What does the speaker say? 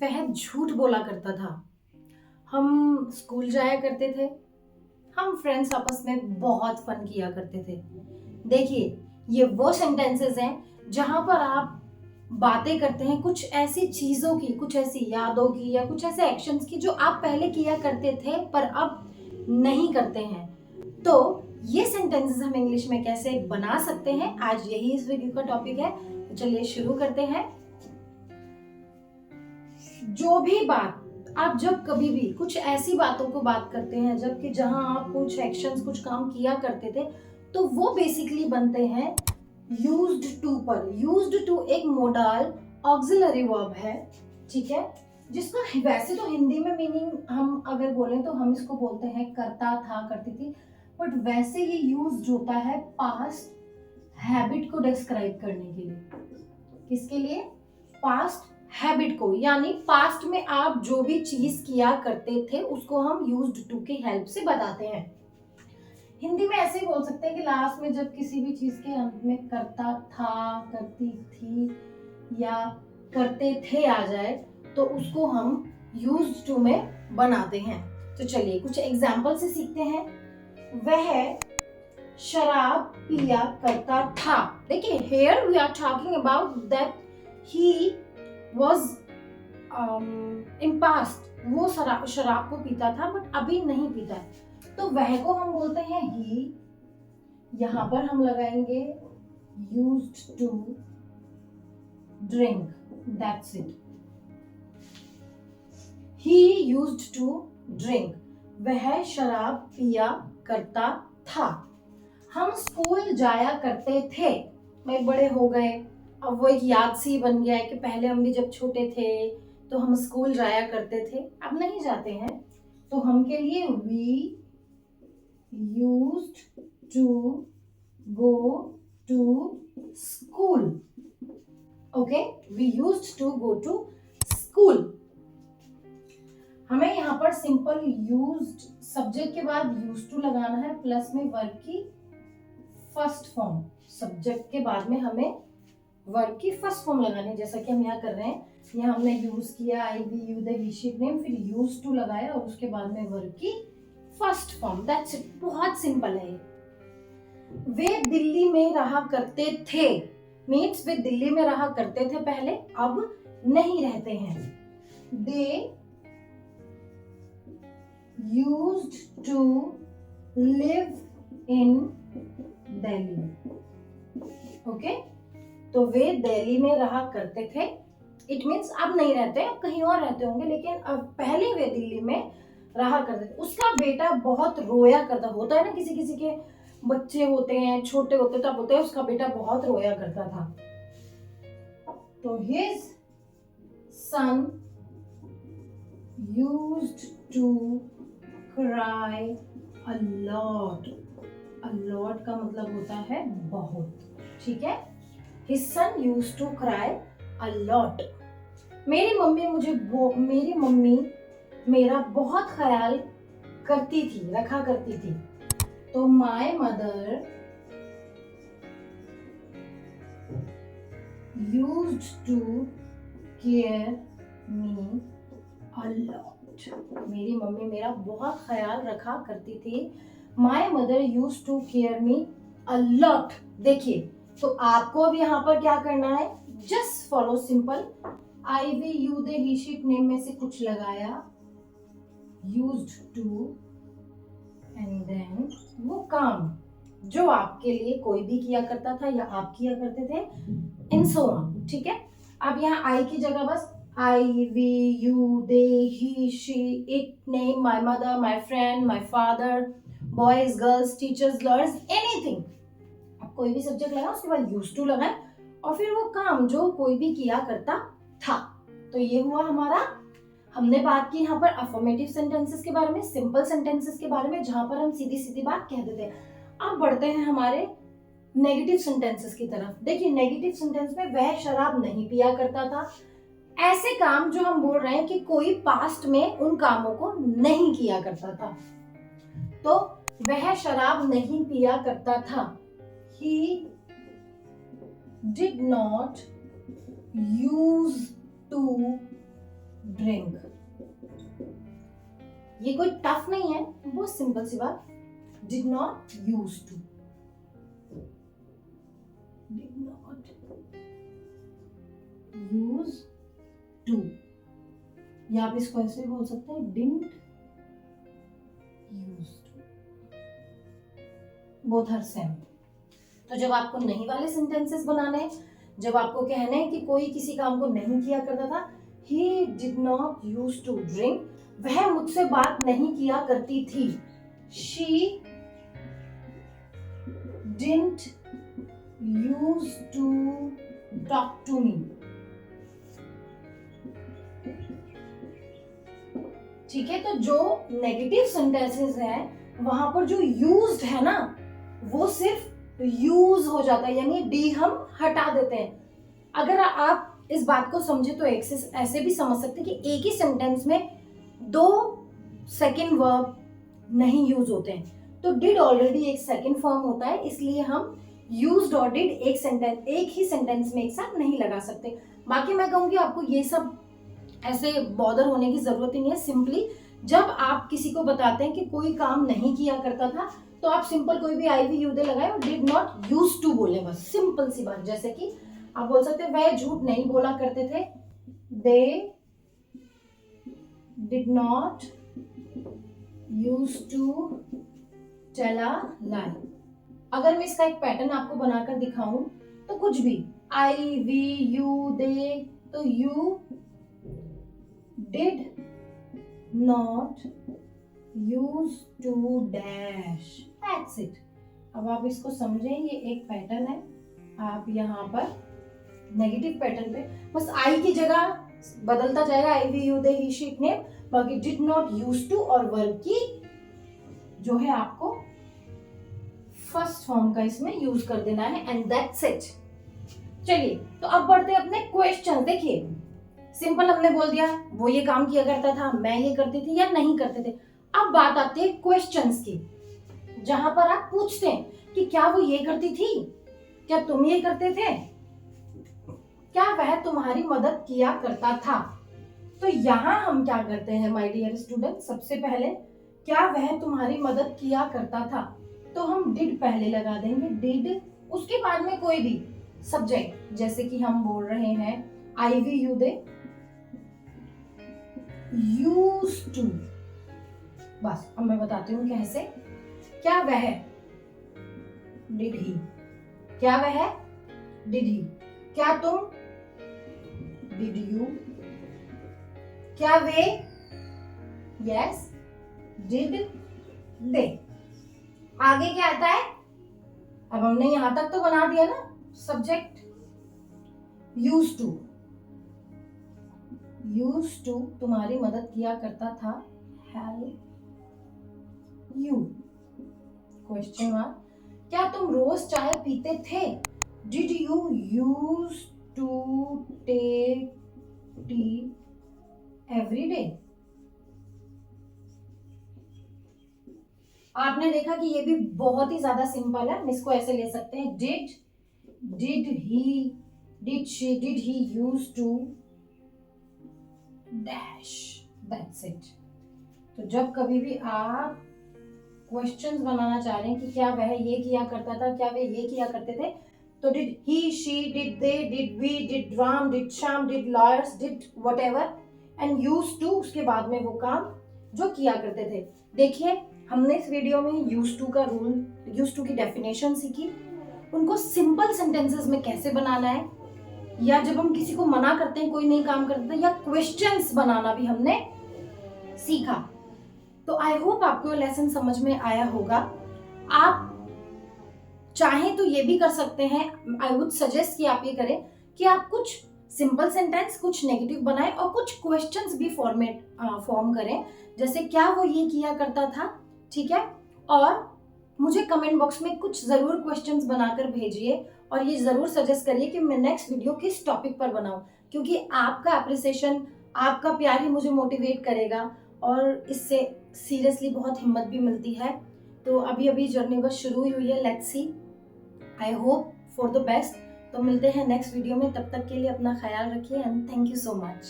वह झूठ बोला करता था। हम स्कूल जाया करते थे। हम फ्रेंड्स आपस में बहुत फन किया करते थे। देखिए, ये वो सेंटेंसेस हैं जहां पर आप बातें करते हैं कुछ ऐसी चीजों की, कुछ ऐसी यादों की या कुछ ऐसे एक्शंस की जो आप पहले किया करते थे पर अब नहीं करते हैं। तो ये सेंटेंसेस हम इंग्लिश में कैसे बना सकते हैं, आज यही इस वीडियो का टॉपिक है। तो चलिए शुरू करते हैं। जो भी बात आप जब कभी भी कुछ ऐसी बातों को बात करते हैं जबकि जहां आप कुछ एक्शंस, कुछ काम किया करते थे, तो वो बेसिकली बनते हैं यूज्ड टू पर। यूज्ड टू एक मोडाल ऑक्सिलरी वर्ब है, ठीक है, जिसका वैसे तो हिंदी में मीनिंग हम अगर बोलें तो हम इसको बोलते हैं करता था, करती थी, बट वैसे ये यूज्ड होता है पास्ट हैबिट को डिस्क्राइब करने के लिए। किसके लिए? पास्ट हैबिट को, यानी पास्ट में आप जो भी चीज किया करते थे उसको हम यूज्ड टू की हेल्प से बताते हैं। हिंदी में ऐसे ही बोल सकते हैं कि लास्ट में जब किसी भी चीज के अंत में करता था, करती थी या करते थे आ जाए तो उसको हम यूज्ड टू में बनाते हैं। तो चलिए कुछ एग्जाम्पल से सीखते हैं। वह शराब पिया करता था। देखिए, here we are talking about that he was in past, वो शराब को पीता था बट अभी नहीं पीता है, तो वह को हम बोलते हैं ही। यहां पर हम लगाएंगे used to drink, that's it. He used to drink, वह शराब पिया करता था। हम स्कूल जाया करते थे, मैं बड़े हो गए, अब वो एक याद सी बन गया है कि पहले हम भी जब छोटे थे तो हम स्कूल जाया करते थे, अब नहीं जाते हैं, तो हम के लिए we used to go to school. Okay, we used to go to school. हमें यहाँ पर सिंपल यूज्ड सब्जेक्ट के बाद यूज्ड टू लगाना है, प्लस में वर्ब की फर्स्ट फॉर्म। सब्जेक्ट के बाद में हमें वर्ब की फर्स्ट फॉर्म लगानी है, जैसा कि हम यहाँ कर रहे हैं। यहाँ हमने यूज किया I we you they he she name, फिर यूज टू लगाया और उसके बाद में वर्ब की फर्स्ट फॉर्म। दैट्स इट, बहुत सिंपल है। वे दिल्ली में रहा करते थे मीन्स वे दिल्ली में रहा करते थे पहले, अब नहीं रहते हैं। They used to live in Delhi. Okay, तो वे दिल्ली में रहा करते थे, इट मीन्स अब नहीं रहते, अब कहीं और रहते होंगे, लेकिन अब पहले वे दिल्ली में रहा करते थे। उसका बेटा बहुत रोया करता, होता है ना किसी किसी के बच्चे होते हैं, छोटे होते तब होते हैं, उसका बेटा बहुत रोया करता था। तो his son used to cry a lot. A lot का मतलब होता है बहुत, ठीक है। His son used to cry a lot. मेरी मम्मी मेरा बहुत ख्याल करती थी, रखा करती थी। तो my mother used to care me a lot. मेरी मम्मी मेरा बहुत ख्याल रखा करती थी। My mother used to care me a lot. देखिए, तो आपको अब यहाँ पर क्या करना है, just follow simple I we you they he she name में से कुछ लगाया, यूज्ड टू, एंड देन वो काम जो आपके लिए कोई भी किया करता था या आप किया करते थे, इन सो ऑन, ठीक है। अब यहाँ आई की जगह बस I we you they he she it name, my mother, my friend, my father, boys girls, teachers लर्स, एनीथिंग, कोई भी सब्जेक्ट लगा उसके बाद यूज टू लगाए और फिर वो काम जो कोई भी किया करता था। तो ये हुआ हमारा, हमने बात की यहाँ पर अफर्मेटिव सेंटेंसेस के बारे में, सिंपल सेंटेंसेस के बारे में, जहां पर हम सीधी सीधी बात कह देते हैं। अब बढ़ते हैं हमारे नेगेटिव सेंटेंसेस की तरफ। देखिए, नेगेटिव सेंटेंस में वह शराब नहीं पिया करता था, ऐसे काम जो हम बोल रहे हैं कि कोई पास्ट में उन कामों को नहीं किया करता था। तो वह शराब नहीं पिया करता था, he did not use to drink. ये कोई टफ नहीं है, बहुत सिंपल सी बात। Did not use to, did not use to, या आप इसको ऐसे बोल सकते हैं didn't use to, both are same. तो जब आपको नहीं वाले सेंटेंसेस बनाने हैं, जब आपको कहना है कि कोई किसी काम को नहीं किया करता था, he did not used to drink, वह मुझसे बात नहीं किया करती थी, she didn't used to talk to me। ठीक है, तो जो नेगेटिव सेंटेंसेस हैं वहां पर जो यूज्ड है ना, वो सिर्फ यूज हो जाता है, यानी डी हम हटा देते हैं। अगर आप इस बात को समझे तो ऐसे भी समझ सकते हैं कि एक ही सेंटेंस में दो सेकंड वर्ब नहीं यूज होते हैं। तो डिड ऑलरेडी एक सेकंड फॉर्म होता है, इसलिए हम यूज्ड और डिड एक ही सेंटेंस में एक साथ नहीं लगा सकते। बाकी मैं कहूंगी आपको ये सब ऐसे बॉदर होने की जरूरत ही नहीं है। सिंपली जब आप किसी को बताते हैं कि कोई काम नहीं किया करता था, तो आप सिंपल कोई भी आई वी यू दे लगाए और डिड नॉट यूज टू बोले, बस सिंपल सी बात। जैसे कि आप बोल सकते हैं वह झूठ नहीं बोला करते थे, they did not use to tell a lie. अगर मैं इसका एक पैटर्न आपको बनाकर दिखाऊं तो कुछ भी आई वी यू दे, तो you did not use to dash, that's it. अब आप इसको समझें, ये एक पैटर्न है। आप यहाँ पर नेगेटिव पैटर्न पे बस आई की जगह बदलता जाएगा, I we you they he she it name, बाकी डिड नॉट यूज टू और वर्ब की जो है आपको फर्स्ट फॉर्म का इसमें यूज कर देना है, एंड दैट्स इट। चलिए, तो अब बढ़ते हैं अपने क्वेश्चन। देखिए सिंपल हमने बोल दिया वो ये काम किया करता था, मैं ये करती थी या नहीं करते थे। अब बात आती है क्वेश्चंस की, जहां पर आप पूछते हैं कि क्या वो ये करती थी, क्या तुम ये करते थे, क्या वह तुम्हारी मदद किया करता था। तो यहाँ हम क्या करते हैं माय डियर स्टूडेंट, सबसे पहले क्या वह तुम्हारी मदद किया करता था, तो हम डिड पहले लगा देंगे, डिड, उसके बाद में कोई भी सब्जेक्ट, जैसे कि हम बोल रहे हैं I we you they used to, बस अब मैं बताती हूँ कैसे। क्या वह, डिड ही, क्या वह, डिड ही, क्या तुम, डिड यू, क्या वे, यस, डिड दे। आगे क्या आता है, अब हमने यहां तक तो बना दिया ना subject, used to, used to तुम्हारी मदद किया करता था, हेल्प यू, क्वेश्चन मार्क। क्या तुम रोज चाय पीते थे, did you use to take tea every day. आपने देखा कि ये भी बहुत ही ज्यादा सिंपल है, हम इसको ऐसे ले सकते हैं, did he, did she, did he use to dash, that's it. तो जब कभी भी आप क्वेश्चंस बनाना चाह रहे हैं कि क्या वह ये किया करता था, क्या वे ये किया करते थे, तो did he, she, did they, did we, did Ram, did Shyam, did lawyers, did whatever, and use to, उसके बाद में वो काम जो किया करते थे। देखिए हमने इस वीडियो में यूज टू का रूल, यूज टू की डेफिनेशन सीखी, उनको सिंपल सेंटेंसेस में कैसे बनाना है, या जब हम किसी को मना करते हैं कोई नहीं काम करता, या क्वेश्चंस बनाना भी हमने सीखा। तो आई होप आपको लेसन समझ में आया होगा। आप चाहें तो ये भी कर सकते हैं, आई वुड सजेस्ट कि आप ये करें कि आप कुछ सिंपल सेंटेंस, कुछ नेगेटिव बनाएं और कुछ क्वेश्चंस भी फॉर्म करें, जैसे क्या वो ये किया करता था, ठीक है। और मुझे कमेंट बॉक्स में कुछ जरूर क्वेश्चंस बनाकर भेजिए, और ये जरूर सजेस्ट करिए कि मैं नेक्स्ट वीडियो किस टॉपिक पर बनाऊं, क्योंकि आपका अप्रिसिएशन, आपका प्यार ही मुझे मोटिवेट करेगा, और इससे सीरियसली बहुत हिम्मत भी मिलती है। तो अभी अभी जर्नी बस शुरू ही हुई है, let's see, I hope for the best. तो मिलते हैं नेक्स्ट वीडियो में, तब तक के लिए अपना ख्याल रखिए, and thank you so much.